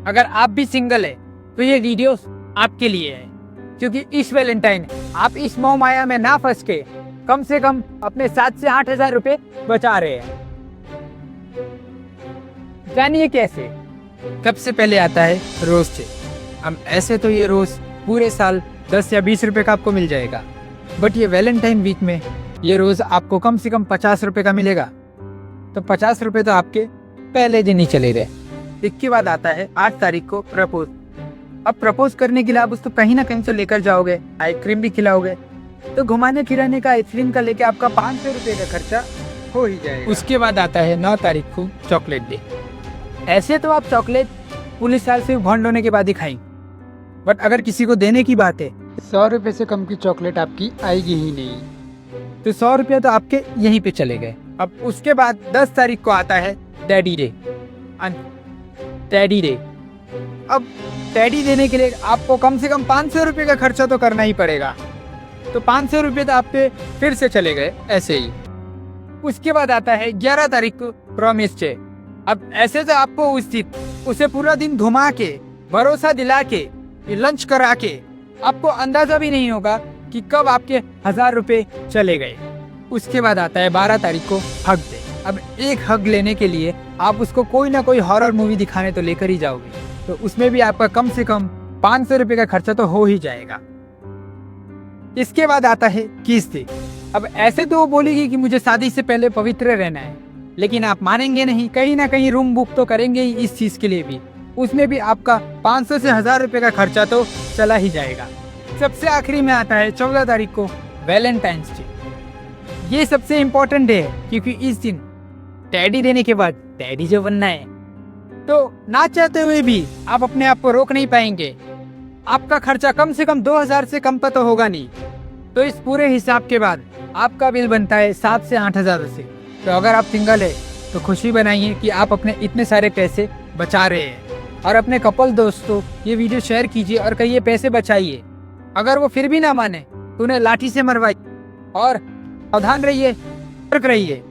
अगर आप भी सिंगल है तो ये वीडियो आपके लिए है, क्योंकि इस वैलेंटाइन आप इस मोह माया में ना फंस के कम से कम अपने 7 से 8 हजार रुपए बचा रहे हैं। जानिए कैसे। सबसे पहले आता है रोज से। हम ऐसे तो ये रोज पूरे साल 10 या 20 रुपए का आपको मिल जाएगा, बट ये वैलेंटाइन वीक में ये रोज आपको कम से कम 50 रुपए का मिलेगा। तो 50 रुपए तो आपके पहले दिन ही चले गए। इसके बाद आता है 8 तारीख को प्रपोज। अब प्रपोज करने के लिए आप उसको कहीं ना कहीं से लेकर जाओगे, आइसक्रीम भी खिलाओगे, तो घुमाने फिराने का आइसक्रीम का लेके आपका 500 रुपए का खर्चा हो ही जाएगा। उसके बाद आता है 9 तारीख को चॉकलेट डे। ऐसे तो आप चॉकलेट पूरे साल से भॉन्ड होने के बाद ही खाएंगे, बट अगर किसी को देने की बात है 100 रुपए से कम की चॉकलेट आपकी आएगी ही नहीं। तो 100 रुपया तो आपके यहीं पे चले गए। अब उसके बाद 10 तारीख को आता है डैडी डे। डैडी डे, अब डैडी देने के लिए आपको कम से कम 500 रुपये का खर्चा तो करना ही पड़ेगा। तो 500 रुपये तो आप पे फिर से चले गए ऐसे ही। उसके बाद आता है 11 तारीख को प्रॉमिस डे। अब ऐसे तो आपको उस दिन उसे पूरा दिन घुमा के, भरोसा दिला के, लंच करा के आपको अंदाजा भी नहीं होगा कि कब आपके 1000 रुपये चले गए। उसके बाद आता है 12 तारीख को हग डे। अब एक हग लेने के लिए आप उसको कोई ना कोई हॉरर मूवी दिखाने तो लेकर ही जाओगे, तो उसमें भी आपका कम से कम 500 रुपये का खर्चा तो हो ही जाएगा। इसके बाद आता है किस डे। अब ऐसे तो वो बोलेगी कि मुझे शादी से पहले पवित्र रहना है, लेकिन आप मानेंगे नहीं, कहीं ना कहीं रूम बुक तो करेंगे ही इस चीज के लिए भी। उसमें भी आपका 500 से 1000 रुपये का खर्चा तो चला ही जाएगा। सबसे आखिरी में आता है 14 तारीख को वैलेंटाइंस डे। ये सबसे इम्पोर्टेंट डे है, क्योंकि इस दिन डैडी देने के बाद डैडी जो बनना है, तो ना चाहते हुए भी आप अपने आप को रोक नहीं पाएंगे। आपका खर्चा कम से कम 2000 से कम पर तो होगा नहीं। तो इस पूरे हिसाब के बाद आपका बिल बनता है 7 से 8 हजार से। तो अगर आप सिंगल है तो खुशी बनाइए कि आप अपने इतने सारे पैसे बचा रहे हैं, और अपने कपल दोस्तों ये वीडियो शेयर कीजिए और कहिए पैसे बचाइए। अगर वो फिर भी ना माने तो उन्हें लाठी से मरवाइए। और सावधान रहिए, सतर्क रहिए।